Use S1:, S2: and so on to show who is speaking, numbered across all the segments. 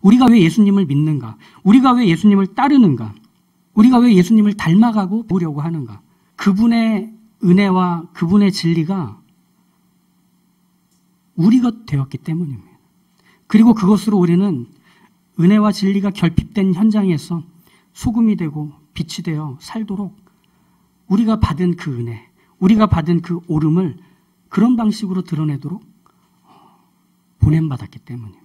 S1: 우리가 왜 예수님을 믿는가? 우리가 왜 예수님을 따르는가? 우리가 왜 예수님을 닮아가고 보려고 하는가? 그분의 은혜와 그분의 진리가 우리가 되었기 때문입니다. 그리고 그것으로 우리는 은혜와 진리가 결핍된 현장에서 소금이 되고 빛이 되어 살도록 우리가 받은 그 은혜, 우리가 받은 그 오름을 그런 방식으로 드러내도록 보냄받았기 때문입니다.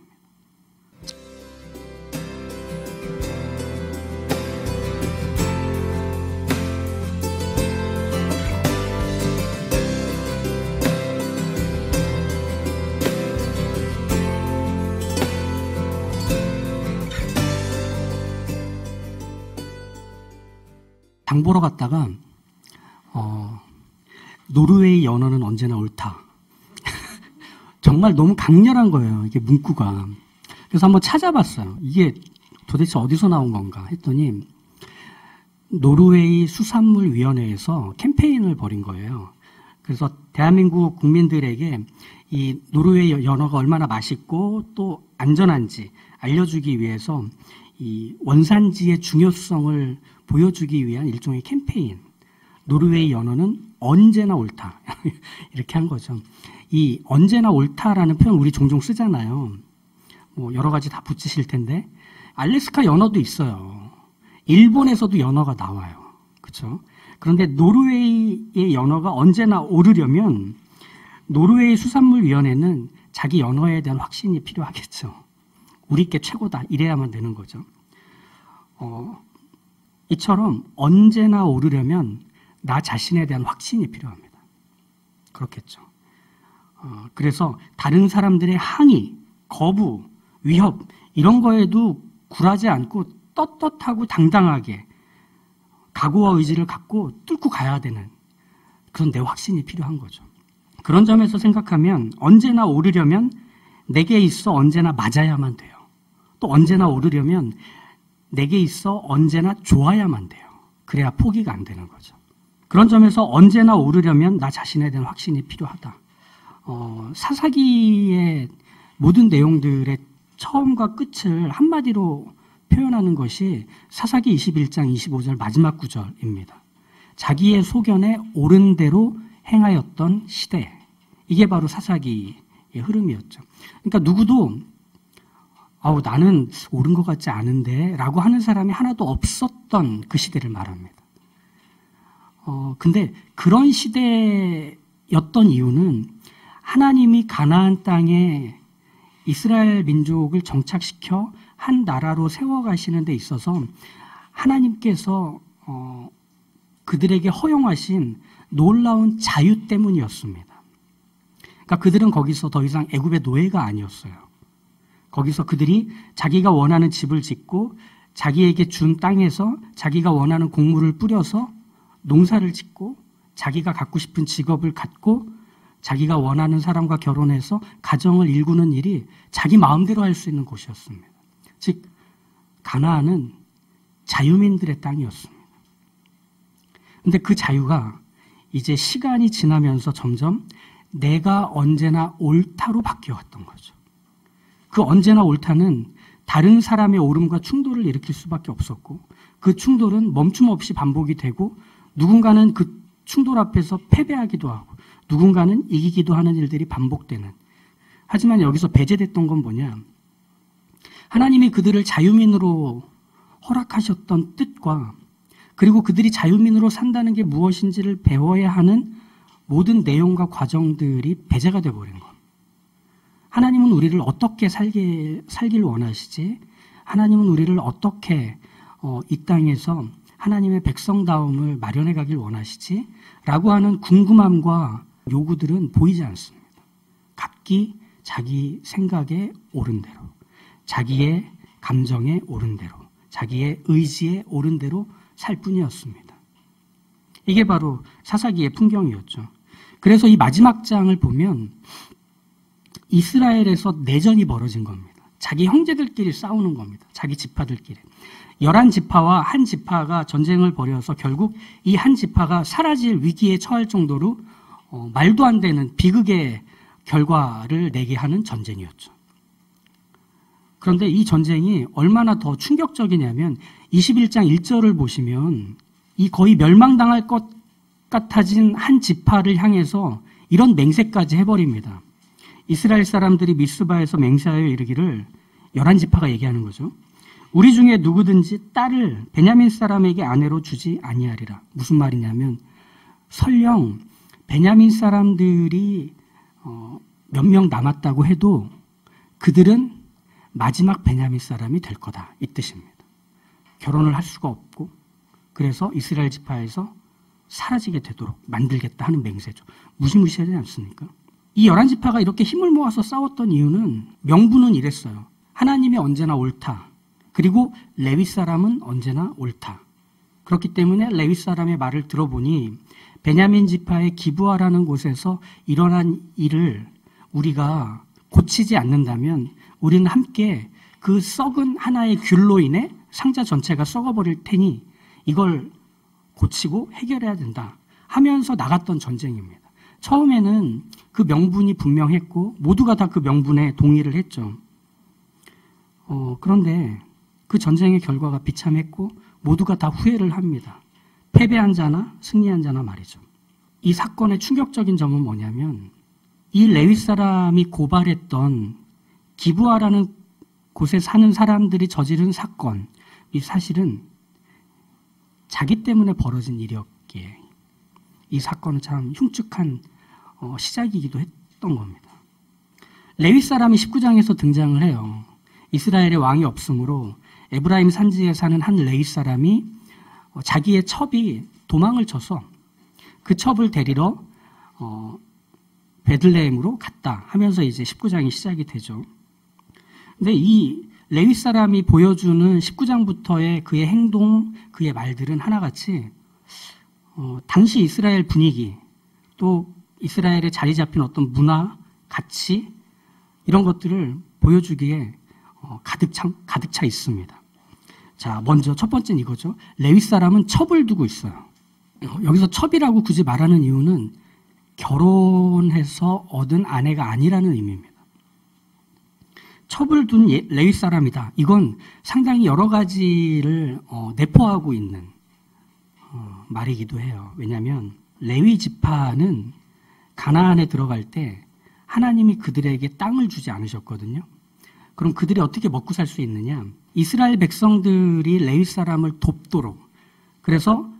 S1: 장 보러 갔다가 노르웨이 연어는 언제나 옳다. 정말 너무 강렬한 거예요. 이게 문구가. 그래서 한번 찾아봤어요. 이게 도대체 어디서 나온 건가 했더니 노르웨이 수산물위원회에서 캠페인을 벌인 거예요. 그래서 대한민국 국민들에게 이 노르웨이 연어가 얼마나 맛있고 또 안전한지 알려주기 위해서 이 원산지의 중요성을 보여주기 위한 일종의 캠페인. 노르웨이 연어는 언제나 옳다. 이렇게 한 거죠. 이 언제나 옳다라는 표현 우리 종종 쓰잖아요. 뭐 여러 가지 다 붙이실 텐데 알래스카 연어도 있어요. 일본에서도 연어가 나와요. 그렇죠? 그런데 노르웨이의 연어가 언제나 오르려면 노르웨이 수산물위원회는 자기 연어에 대한 확신이 필요하겠죠. 우리 게 최고다. 이래야만 되는 거죠. 이처럼 언제나 오르려면 나 자신에 대한 확신이 필요합니다. 그렇겠죠. 그래서 다른 사람들의 항의, 거부, 위협 이런 거에도 굴하지 않고 떳떳하고 당당하게 각오와 의지를 갖고 뚫고 가야 되는 그런 내 확신이 필요한 거죠. 그런 점에서 생각하면 언제나 오르려면 내게 있어 언제나 맞아야만 돼요. 또 언제나 오르려면 내게 있어 언제나 좋아야만 돼요. 그래야 포기가 안 되는 거죠. 그런 점에서 언제나 오르려면 나 자신에 대한 확신이 필요하다. 사사기의 모든 내용들의 처음과 끝을 한마디로 표현하는 것이 사사기 21장 25절 마지막 구절입니다. 자기의 소견에 옳은 대로 행하였던 시대. 이게 바로 사사기의 흐름이었죠. 그러니까 누구도 나는 옳은 것 같지 않은데 라고 하는 사람이 하나도 없었던 그 시대를 말합니다. 근데 그런 시대였던 이유는 하나님이 가나안 땅에 이스라엘 민족을 정착시켜 한 나라로 세워가시는 데 있어서 하나님께서 그들에게 허용하신 놀라운 자유 때문이었습니다. 그러니까 그들은 거기서 더 이상 애굽의 노예가 아니었어요. 거기서 그들이 자기가 원하는 집을 짓고 자기에게 준 땅에서 자기가 원하는 곡물을 뿌려서 농사를 짓고 자기가 갖고 싶은 직업을 갖고 자기가 원하는 사람과 결혼해서 가정을 일구는 일이 자기 마음대로 할 수 있는 곳이었습니다. 즉 가나안은 자유민들의 땅이었습니다. 그런데 그 자유가 이제 시간이 지나면서 점점 내가 언제나 옳다로 바뀌어왔던 거죠. 그 언제나 옳다는 다른 사람의 옳음과 충돌을 일으킬 수밖에 없었고 그 충돌은 멈춤 없이 반복이 되고 누군가는 그 충돌 앞에서 패배하기도 하고 누군가는 이기기도 하는 일들이 반복되는. 하지만 여기서 배제됐던 건 뭐냐? 하나님이 그들을 자유민으로 허락하셨던 뜻과 그리고 그들이 자유민으로 산다는 게 무엇인지를 배워야 하는 모든 내용과 과정들이 배제가 되어버린 것. 하나님은 우리를 어떻게 살길 원하시지? 하나님은 우리를 어떻게 이 땅에서 하나님의 백성다움을 마련해 가길 원하시지? 라고 하는 궁금함과 요구들은 보이지 않습니다. 각기 자기 생각에 옳은 대로, 자기의 감정에 옳은 대로, 자기의 의지에 옳은 대로 살 뿐이었습니다. 이게 바로 사사기의 풍경이었죠. 그래서 이 마지막 장을 보면 이스라엘에서 내전이 벌어진 겁니다. 자기 형제들끼리 싸우는 겁니다. 자기 지파들끼리. 11지파와 한 지파가 전쟁을 벌여서 결국 이 한 지파가 사라질 위기에 처할 정도로 말도 안 되는 비극의 결과를 내게 하는 전쟁이었죠. 그런데 이 전쟁이 얼마나 더 충격적이냐면 21장 1절을 보시면 이 거의 멸망당할 것 같아진 한 지파를 향해서 이런 맹세까지 해버립니다. 이스라엘 사람들이 미스바에서 맹세하여 이르기를 11지파가 얘기하는 거죠. 우리 중에 누구든지 딸을 베냐민 사람에게 아내로 주지 아니하리라. 무슨 말이냐면 설령 베냐민 사람들이 몇 명 남았다고 해도 그들은 마지막 베냐민 사람이 될 거다. 이 뜻입니다. 결혼을 할 수가 없고 그래서 이스라엘 지파에서 사라지게 되도록 만들겠다 하는 맹세죠. 무시무시하지 않습니까? 이 11지파가 이렇게 힘을 모아서 싸웠던 이유는 명분은 이랬어요. 하나님이 언제나 옳다. 그리고 레위 사람은 언제나 옳다. 그렇기 때문에 레위 사람의 말을 들어보니 베냐민 지파의 기브아라는 곳에서 일어난 일을 우리가 고치지 않는다면 우리는 함께 그 썩은 하나의 귤로 인해 상자 전체가 썩어버릴 테니 이걸 고치고 해결해야 된다 하면서 나갔던 전쟁입니다. 처음에는 그 명분이 분명했고 모두가 다 그 명분에 동의를 했죠. 그런데 그 전쟁의 결과가 비참했고 모두가 다 후회를 합니다. 패배한 자나 승리한 자나 말이죠. 이 사건의 충격적인 점은 뭐냐면 이 레위 사람이 고발했던 기브아라는 곳에 사는 사람들이 저지른 사건, 이 사실은 자기 때문에 벌어진 일이었기에 이 사건은 참 흉측한 시작이기도 했던 겁니다. 레위 사람이 19장에서 등장을 해요. 이스라엘의 왕이 없으므로 에브라임 산지에 사는 한 레위 사람이 자기의 첩이 도망을 쳐서 그 첩을 데리러 베들레헴으로 갔다 하면서 이제 19장이 시작이 되죠. 근데 이 레위 사람이 보여주는 19장부터의 그의 행동, 그의 말들은 하나같이 당시 이스라엘 분위기, 또 이스라엘에 자리 잡힌 어떤 문화, 가치 이런 것들을 보여주기에 가득 차 있습니다. 자, 먼저 첫 번째는 이거죠. 레위 사람은 첩을 두고 있어요. 여기서 첩이라고 굳이 말하는 이유는 결혼해서 얻은 아내가 아니라는 의미입니다. 첩을 둔 레위 사람이다. 이건 상당히 여러 가지를 내포하고 있는 말이기도 해요. 왜냐하면 레위 지파는 가나안에 들어갈 때 하나님이 그들에게 땅을 주지 않으셨거든요. 그럼 그들이 어떻게 먹고 살 수 있느냐? 이스라엘 백성들이 레위 사람을 돕도록, 그래서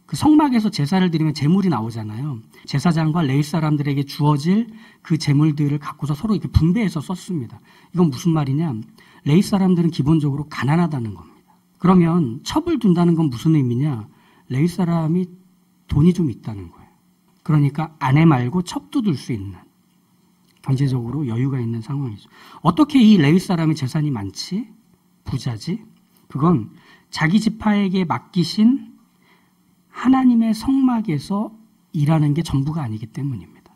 S1: 그 성막에서 제사를 드리면 제물이 나오잖아요. 제사장과 레위 사람들에게 주어질 그 제물들을 갖고서 서로 이렇게 분배해서 썼습니다. 이건 무슨 말이냐? 레위 사람들은 기본적으로 가난하다는 겁니다. 그러면 첩을 둔다는 건 무슨 의미냐? 레위 사람이 돈이 좀 있다는 거예요. 그러니까 아내 말고 첩도 둘 수 있는, 경제적으로 여유가 있는 상황이죠. 어떻게 이 레위 사람이 재산이 많지? 부자지? 그건 자기 지파에게 맡기신 하나님의 성막에서 일하는 게 전부가 아니기 때문입니다.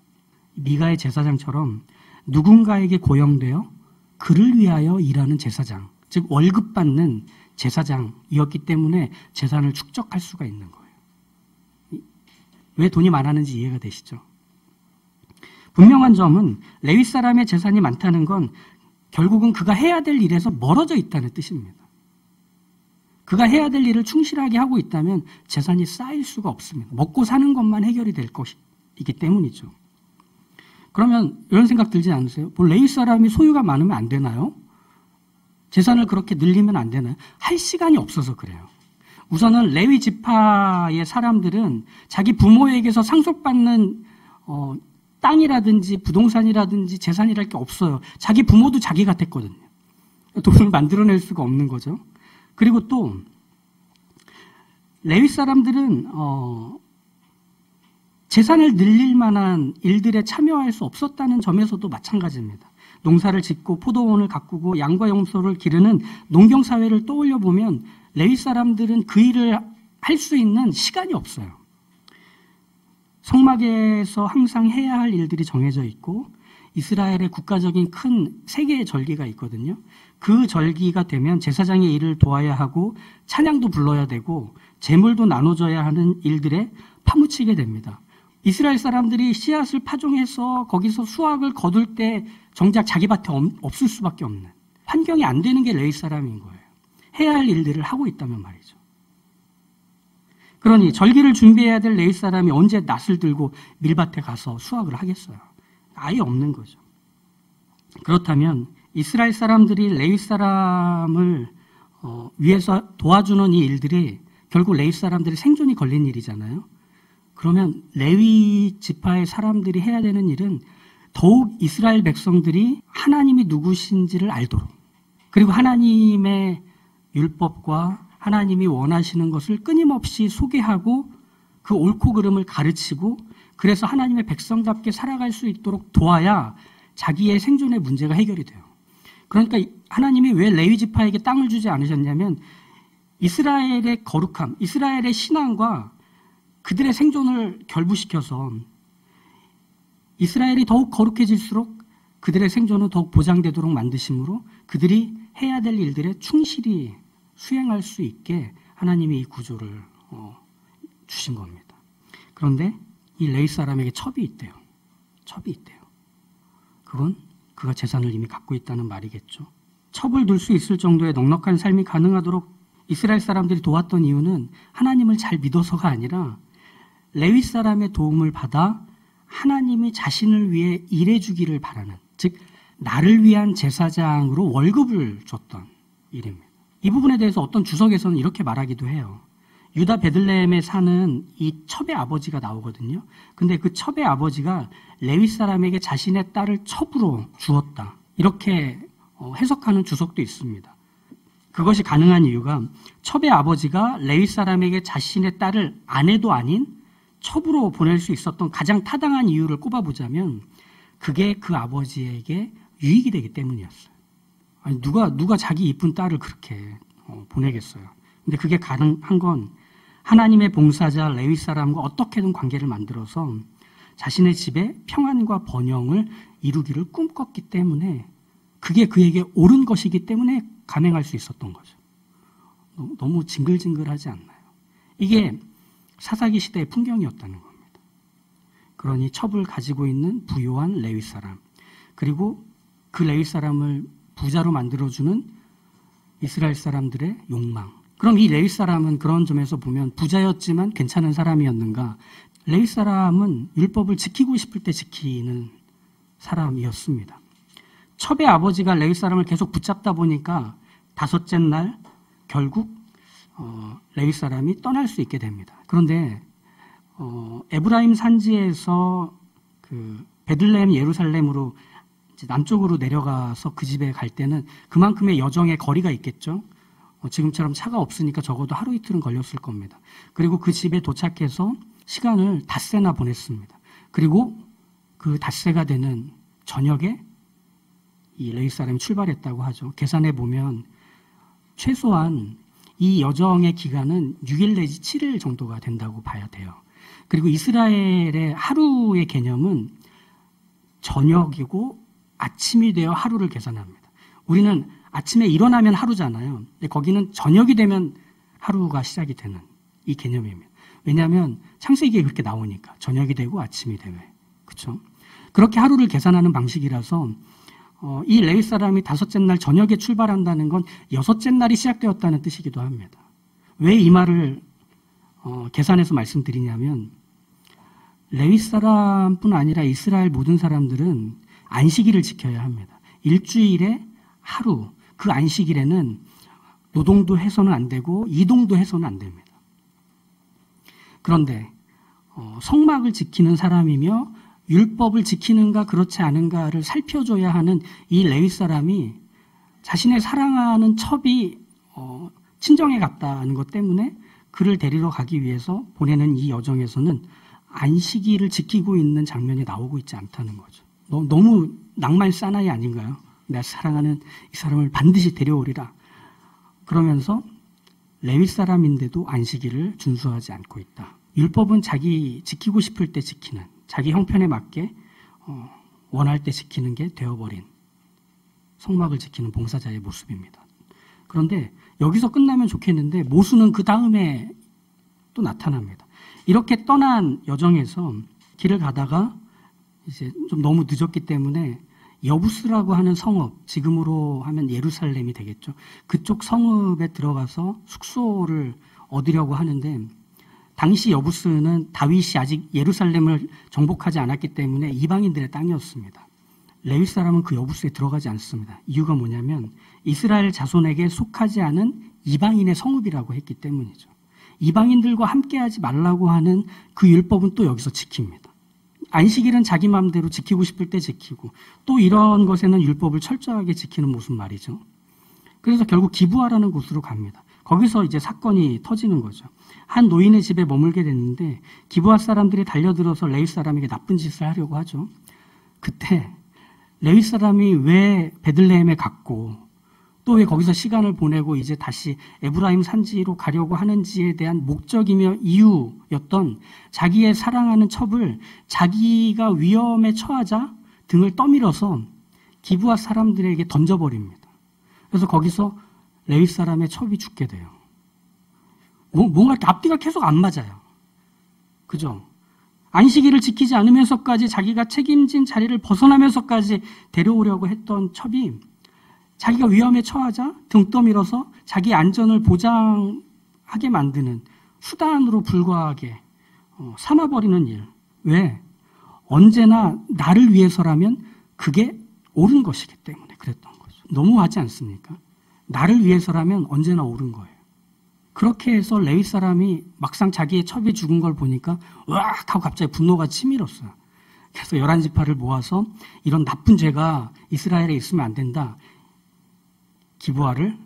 S1: 미가의 제사장처럼 누군가에게 고용되어 그를 위하여 일하는 제사장, 즉 월급 받는 제사장이었기 때문에 재산을 축적할 수가 있는 거예요. 왜 돈이 많았는지 이해가 되시죠? 분명한 점은 레위 사람의 재산이 많다는 건 결국은 그가 해야 될 일에서 멀어져 있다는 뜻입니다. 그가 해야 될 일을 충실하게 하고 있다면 재산이 쌓일 수가 없습니다. 먹고 사는 것만 해결이 될 것이기 때문이죠. 그러면 이런 생각 들지 않으세요? 뭐 레위 사람이 소유가 많으면 안 되나요? 재산을 그렇게 늘리면 안 되나요? 할 시간이 없어서 그래요. 우선은 레위 지파의 사람들은 자기 부모에게서 상속받는 땅이라든지 부동산이라든지 재산이랄 게 없어요. 자기 부모도 자기 같았거든요. 돈을 만들어낼 수가 없는 거죠. 그리고 또 레위 사람들은 재산을 늘릴 만한 일들에 참여할 수 없었다는 점에서도 마찬가지입니다. 농사를 짓고 포도원을 가꾸고 양과 염소를 기르는 농경사회를 떠올려 보면 레위 사람들은 그 일을 할 수 있는 시간이 없어요. 성막에서 항상 해야 할 일들이 정해져 있고 이스라엘의 국가적인 큰 세 개의 절기가 있거든요. 그 절기가 되면 제사장의 일을 도와야 하고 찬양도 불러야 되고 제물도 나눠줘야 하는 일들에 파묻히게 됩니다. 이스라엘 사람들이 씨앗을 파종해서 거기서 수확을 거둘 때 정작 자기 밭에 없을 수밖에 없는, 판경이 안 되는 게 레위 사람인 거예요. 해야 할 일들을 하고 있다면 말이죠. 그러니 절기를 준비해야 될 레위 사람이 언제 낫을 들고 밀밭에 가서 수확을 하겠어요? 아예 없는 거죠. 그렇다면 이스라엘 사람들이 레위 사람을 위해서 도와주는 이 일들이 결국 레위 사람들의 생존이 걸린 일이잖아요. 그러면 레위 지파의 사람들이 해야 되는 일은 더욱 이스라엘 백성들이 하나님이 누구신지를 알도록, 그리고 하나님의 율법과 하나님이 원하시는 것을 끊임없이 소개하고 그 옳고 그름을 가르치고, 그래서 하나님의 백성답게 살아갈 수 있도록 도와야 자기의 생존의 문제가 해결이 돼요. 그러니까 하나님이 왜 레위 지파에게 땅을 주지 않으셨냐면 이스라엘의 거룩함, 이스라엘의 신앙과 그들의 생존을 결부시켜서 이스라엘이 더욱 거룩해질수록 그들의 생존은 더욱 보장되도록 만드심으로 그들이 해야 될 일들에 충실히 수행할 수 있게 하나님이 이 구조를 주신 겁니다. 그런데 이 레위 사람에게 첩이 있대요. 첩이 있대요. 그건 그가 재산을 이미 갖고 있다는 말이겠죠. 첩을 둘 수 있을 정도의 넉넉한 삶이 가능하도록 이스라엘 사람들이 도왔던 이유는 하나님을 잘 믿어서가 아니라 레위 사람의 도움을 받아 하나님이 자신을 위해 일해주기를 바라는, 즉 나를 위한 제사장으로 월급을 줬던 일입니다. 이 부분에 대해서 어떤 주석에서는 이렇게 말하기도 해요. 유다 베들레헴에 사는 이 첩의 아버지가 나오거든요. 근데 그 첩의 아버지가 레위 사람에게 자신의 딸을 첩으로 주었다, 이렇게 해석하는 주석도 있습니다. 그것이 가능한 이유가 첩의 아버지가 레위 사람에게 자신의 딸을 아내도 아닌 첩으로 보낼 수 있었던 가장 타당한 이유를 꼽아보자면 그게 그 아버지에게 유익이 되기 때문이었어요. 아니 누가 자기 이쁜 딸을 그렇게 보내겠어요. 근데 그게 가능한 건 하나님의 봉사자 레위 사람과 어떻게든 관계를 만들어서 자신의 집에 평안과 번영을 이루기를 꿈꿨기 때문에, 그게 그에게 옳은 것이기 때문에 감행할 수 있었던 거죠. 너무 징글징글하지 않나요? 이게 사사기 시대의 풍경이었다는 겁니다. 그러니 첩을 가지고 있는 부유한 레위 사람, 그리고 그 레위 사람을 부자로 만들어주는 이스라엘 사람들의 욕망. 그럼 이 레위 사람은 그런 점에서 보면 부자였지만 괜찮은 사람이었는가? 레위 사람은 율법을 지키고 싶을 때 지키는 사람이었습니다. 첩의 아버지가 레위 사람을 계속 붙잡다 보니까 다섯째 날 결국 레위 사람이 떠날 수 있게 됩니다. 그런데 에브라임 산지에서 그 베들레헴 예루살렘으로 이제 남쪽으로 내려가서 그 집에 갈 때는 그만큼의 여정의 거리가 있겠죠. 지금처럼 차가 없으니까 적어도 하루 이틀은 걸렸을 겁니다. 그리고 그 집에 도착해서 시간을 닷새나 보냈습니다. 그리고 그 닷새가 되는 저녁에 이 레위 사람이 출발했다고 하죠. 계산해 보면 최소한 이 여정의 기간은 6일 내지 7일 정도가 된다고 봐야 돼요. 그리고 이스라엘의 하루의 개념은 저녁이고 아침이 되어 하루를 계산합니다. 우리는 아침에 일어나면 하루잖아요. 근데 거기는 저녁이 되면 하루가 시작이 되는 이 개념입니다. 왜냐하면 창세기에 그렇게 나오니까 저녁이 되고 아침이 되면, 그렇죠? 그렇게 하루를 계산하는 방식이라서 이 레위 사람이 다섯째 날 저녁에 출발한다는 건 여섯째 날이 시작되었다는 뜻이기도 합니다. 왜 이 말을 계산해서 말씀드리냐면 레위 사람뿐 아니라 이스라엘 모든 사람들은 안식일을 지켜야 합니다. 일주일에 하루, 그 안식일에는 노동도 해서는 안 되고 이동도 해서는 안 됩니다. 그런데 성막을 지키는 사람이며 율법을 지키는가 그렇지 않은가를 살펴줘야 하는 이 레위 사람이 자신의 사랑하는 첩이 친정에 갔다는 것 때문에 그를 데리러 가기 위해서 보내는 이 여정에서는 안식일을 지키고 있는 장면이 나오고 있지 않다는 거죠. 너무 낭만 사나이 아닌가요? 내가 사랑하는 이 사람을 반드시 데려오리라. 그러면서 레위 사람인데도 안식일을 준수하지 않고 있다. 율법은 자기 지키고 싶을 때 지키는, 자기 형편에 맞게 원할 때 지키는 게 되어버린 성막을 지키는 봉사자의 모습입니다. 그런데 여기서 끝나면 좋겠는데 모수는 그 다음에 또 나타납니다. 이렇게 떠난 여정에서 길을 가다가 이제 좀 너무 늦었기 때문에 여부스라고 하는 성읍, 지금으로 하면 예루살렘이 되겠죠. 그쪽 성읍에 들어가서 숙소를 얻으려고 하는데 당시 여부스는 다윗이 아직 예루살렘을 정복하지 않았기 때문에 이방인들의 땅이었습니다. 레위 사람은 그 여부스에 들어가지 않습니다. 이유가 뭐냐면 이스라엘 자손에게 속하지 않은 이방인의 성읍이라고 했기 때문이죠. 이방인들과 함께하지 말라고 하는 그 율법은 또 여기서 지킵니다. 안식일은 자기 마음대로 지키고 싶을 때 지키고 또 이런 것에는 율법을 철저하게 지키는 모습 말이죠. 그래서 결국 기브아라는 곳으로 갑니다. 거기서 이제 사건이 터지는 거죠. 한 노인의 집에 머물게 됐는데 기브아 사람들이 달려들어서 레위 사람에게 나쁜 짓을 하려고 하죠. 그때 레위 사람이 왜 베들레헴에 갔고 또 왜 거기서 시간을 보내고 이제 다시 에브라임 산지로 가려고 하는지에 대한 목적이며 이유였던 자기의 사랑하는 첩을 자기가 위험에 처하자 등을 떠밀어서 기브아 사람들에게 던져버립니다. 그래서 거기서 레위 사람의 첩이 죽게 돼요. 뭔가 앞뒤가 계속 안 맞아요. 그죠? 안식일을 지키지 않으면서까지 자기가 책임진 자리를 벗어나면서까지 데려오려고 했던 첩이 자기가 위험에 처하자 등 떠밀어서 자기 안전을 보장하게 만드는 수단으로 불과하게 삼아버리는 일. 왜? 언제나 나를 위해서라면 그게 옳은 것이기 때문에 그랬던 거죠. 너무하지 않습니까? 나를 위해서라면 언제나 옳은 거예요. 그렇게 해서 레위 사람이 막상 자기의 첩이 죽은 걸 보니까 으악 하고 갑자기 분노가 치밀었어요. 그래서 11지파를 모아서 이런 나쁜 죄가 이스라엘에 있으면 안 된다. 기브아를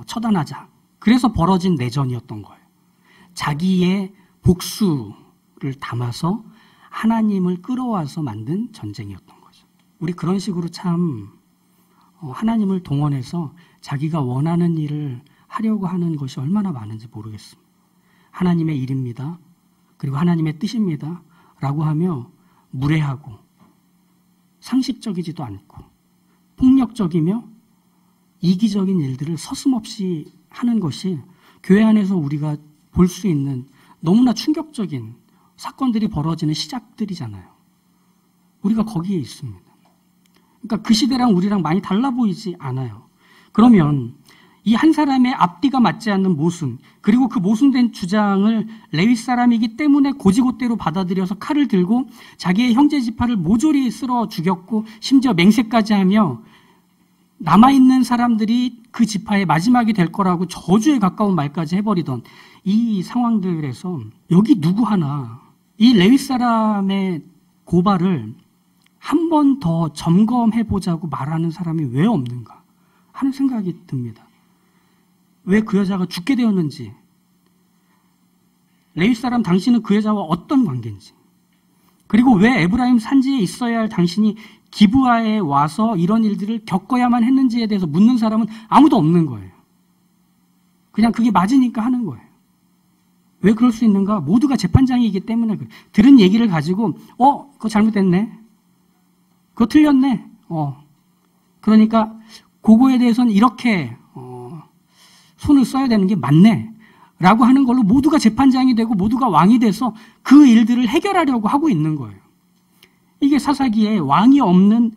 S1: 처단하자. 그래서 벌어진 내전이었던 거예요. 자기의 복수를 담아서 하나님을 끌어와서 만든 전쟁이었던 거죠. 우리 그런 식으로 참 하나님을 동원해서 자기가 원하는 일을 하려고 하는 것이 얼마나 많은지 모르겠습니다. 하나님의 일입니다. 그리고 하나님의 뜻입니다. 라고 하며 무례하고 상식적이지도 않고 폭력적이며 이기적인 일들을 서슴없이 하는 것이 교회 안에서 우리가 볼 수 있는 너무나 충격적인 사건들이 벌어지는 시작들이잖아요. 우리가 거기에 있습니다. 그러니까 그 시대랑 우리랑 많이 달라 보이지 않아요. 그러면 이 한 사람의 앞뒤가 맞지 않는 모순, 그리고 그 모순된 주장을 레위 사람이기 때문에 고지고대로 받아들여서 칼을 들고 자기의 형제 지파를 모조리 쓸어 죽였고 심지어 맹세까지 하며 남아있는 사람들이 그 지파의 마지막이 될 거라고 저주에 가까운 말까지 해버리던 이 상황들에서 여기 누구 하나 이 레위 사람의 고발을 한 번 더 점검해보자고 말하는 사람이 왜 없는가 하는 생각이 듭니다. 왜 그 여자가 죽게 되었는지, 레위 사람 당신은 그 여자와 어떤 관계인지, 그리고 왜 에브라임 산지에 있어야 할 당신이 기브아에 와서 이런 일들을 겪어야만 했는지에 대해서 묻는 사람은 아무도 없는 거예요. 그냥 그게 맞으니까 하는 거예요. 왜 그럴 수 있는가? 모두가 재판장이기 때문에 그래. 들은 얘기를 가지고 그거 잘못됐네. 그거 틀렸네. 그러니까 그거에 대해서는 이렇게 손을 써야 되는 게 맞네. 라고 하는 걸로 모두가 재판장이 되고 모두가 왕이 돼서 그 일들을 해결하려고 하고 있는 거예요. 이게 사사기에 왕이 없는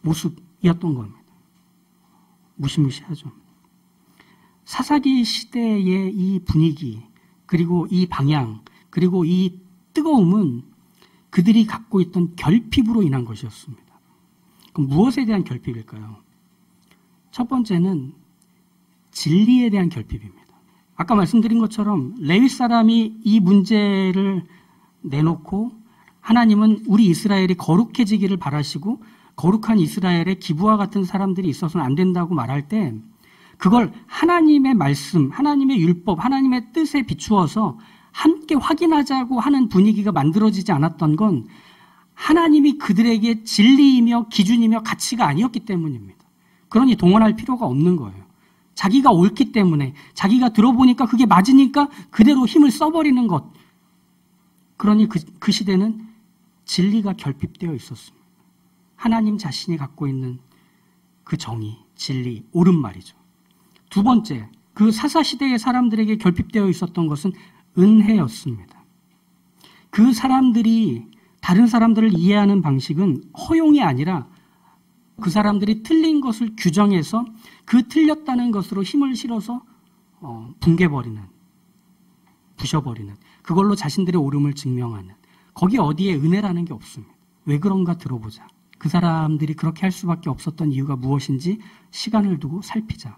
S1: 모습이었던 겁니다. 무시무시하죠. 사사기 시대의 이 분위기, 그리고 이 방향, 그리고 이 뜨거움은 그들이 갖고 있던 결핍으로 인한 것이었습니다. 그럼 무엇에 대한 결핍일까요? 첫 번째는 진리에 대한 결핍입니다. 아까 말씀드린 것처럼 레위 사람이 이 문제를 내놓고 하나님은 우리 이스라엘이 거룩해지기를 바라시고 거룩한 이스라엘에 기브아 같은 사람들이 있어서는 안 된다고 말할 때 그걸 하나님의 말씀, 하나님의 율법, 하나님의 뜻에 비추어서 함께 확인하자고 하는 분위기가 만들어지지 않았던 건 하나님이 그들에게 진리이며 기준이며 가치가 아니었기 때문입니다. 그러니 동원할 필요가 없는 거예요. 자기가 옳기 때문에, 자기가 들어보니까 그게 맞으니까 그대로 힘을 써버리는 것. 그러니 그 시대는 진리가 결핍되어 있었습니다. 하나님 자신이 갖고 있는 그 정의, 진리, 옳은 말이죠. 두 번째, 그 사사시대의 사람들에게 결핍되어 있었던 것은 은혜였습니다. 그 사람들이 다른 사람들을 이해하는 방식은 허용이 아니라 그 사람들이 틀린 것을 규정해서 그 틀렸다는 것으로 힘을 실어서 붕괴버리는, 부셔버리는, 그걸로 자신들의 옳음을 증명하는, 거기 어디에 은혜라는 게 없습니다. 왜 그런가 들어보자. 그 사람들이 그렇게 할 수밖에 없었던 이유가 무엇인지 시간을 두고 살피자.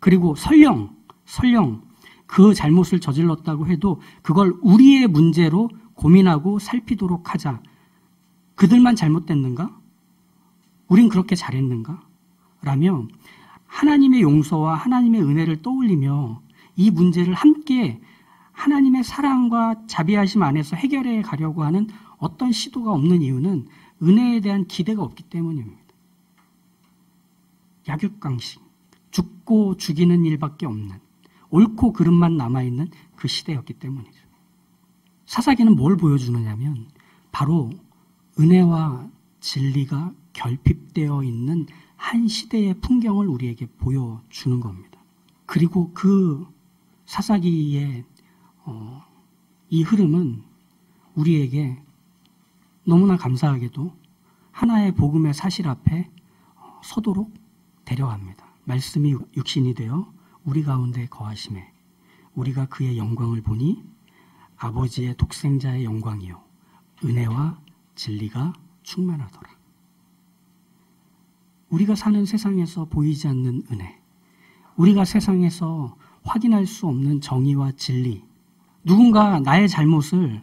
S1: 그리고 설령 그 잘못을 저질렀다고 해도 그걸 우리의 문제로 고민하고 살피도록 하자. 그들만 잘못됐는가? 우린 그렇게 잘했는가? 라며 하나님의 용서와 하나님의 은혜를 떠올리며 이 문제를 함께 하나님의 사랑과 자비하심 안에서 해결해 가려고 하는 어떤 시도가 없는 이유는 은혜에 대한 기대가 없기 때문입니다. 약육강식, 죽고 죽이는 일밖에 없는, 옳고 그름만 남아있는 그 시대였기 때문이죠. 사사기는 뭘 보여주느냐면 바로 은혜와 진리가 결핍되어 있는 한 시대의 풍경을 우리에게 보여주는 겁니다. 그리고 그 사사기의 이 흐름은 우리에게 너무나 감사하게도 하나의 복음의 사실 앞에 서도록 데려갑니다. 말씀이 육신이 되어 우리 가운데 거하심에 우리가 그의 영광을 보니 아버지의 독생자의 영광이요 은혜와 진리가 충만하더라. 우리가 사는 세상에서 보이지 않는 은혜, 우리가 세상에서 확인할 수 없는 정의와 진리, 누군가 나의 잘못을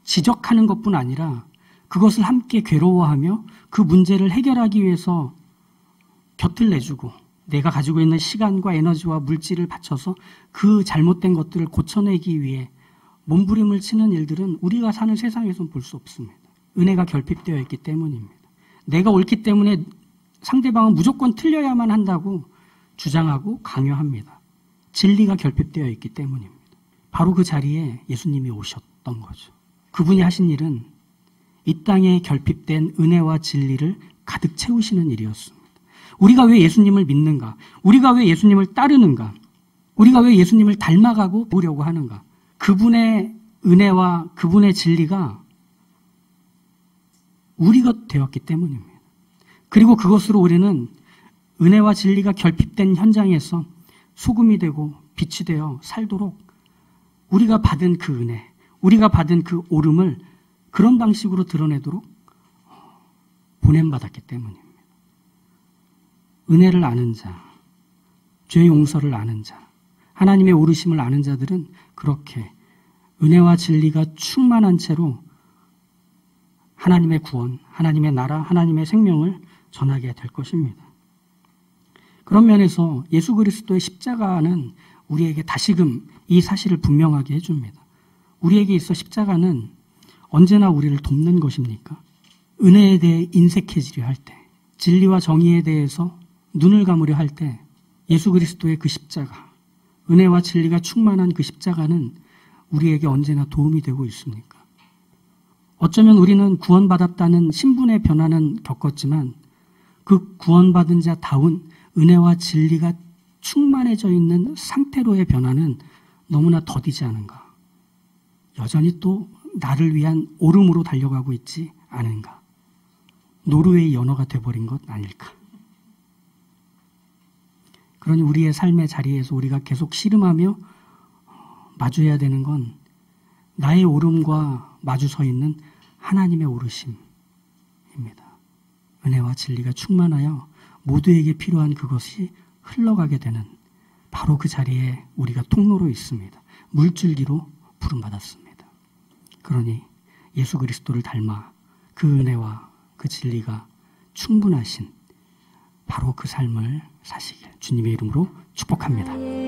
S1: 지적하는 것뿐 아니라 그것을 함께 괴로워하며 그 문제를 해결하기 위해서 곁을 내주고 내가 가지고 있는 시간과 에너지와 물질을 바쳐서 그 잘못된 것들을 고쳐내기 위해 몸부림을 치는 일들은 우리가 사는 세상에서는 볼 수 없습니다. 은혜가 결핍되어 있기 때문입니다. 내가 옳기 때문에 상대방은 무조건 틀려야만 한다고 주장하고 강요합니다. 진리가 결핍되어 있기 때문입니다. 바로 그 자리에 예수님이 오셨던 거죠. 그분이 하신 일은 이 땅에 결핍된 은혜와 진리를 가득 채우시는 일이었습니다. 우리가 왜 예수님을 믿는가? 우리가 왜 예수님을 따르는가? 우리가 왜 예수님을 닮아가고 보려고 하는가? 그분의 은혜와 그분의 진리가 우리 것 되었기 때문입니다. 그리고 그것으로 우리는 은혜와 진리가 결핍된 현장에서 소금이 되고 빛이 되어 살도록 우리가 받은 그 은혜, 우리가 받은 그 옳음을 그런 방식으로 드러내도록 보냄받았기 때문입니다. 은혜를 아는 자, 죄 용서를 아는 자, 하나님의 오르심을 아는 자들은 그렇게 은혜와 진리가 충만한 채로 하나님의 구원, 하나님의 나라, 하나님의 생명을 전하게 될 것입니다. 그런 면에서 예수 그리스도의 십자가는 우리에게 다시금 이 사실을 분명하게 해줍니다. 우리에게 있어 십자가는 언제나 우리를 돕는 것입니까? 은혜에 대해 인색해지려 할 때, 진리와 정의에 대해서 눈을 감으려 할 때 예수 그리스도의 그 십자가, 은혜와 진리가 충만한 그 십자가는 우리에게 언제나 도움이 되고 있습니까? 어쩌면 우리는 구원받았다는 신분의 변화는 겪었지만 그 구원받은 자다운 은혜와 진리가 충만해져 있는 상태로의 변화는 너무나 더디지 않은가? 여전히 또 나를 위한 옳음으로 달려가고 있지 않은가? 노르웨이 연어가 돼버린 것 아닐까? 그러니 우리의 삶의 자리에서 우리가 계속 씨름하며 마주해야 되는 건 나의 옳음과 마주 서 있는 하나님의 오르심입니다. 은혜와 진리가 충만하여 모두에게 필요한 그것이 흘러가게 되는 바로 그 자리에 우리가 통로로 있습니다. 물줄기로 부름받았습니다. 그러니 예수 그리스도를 닮아 그 은혜와 그 진리가 충분하신 바로 그 삶을 사시길 주님의 이름으로 축복합니다.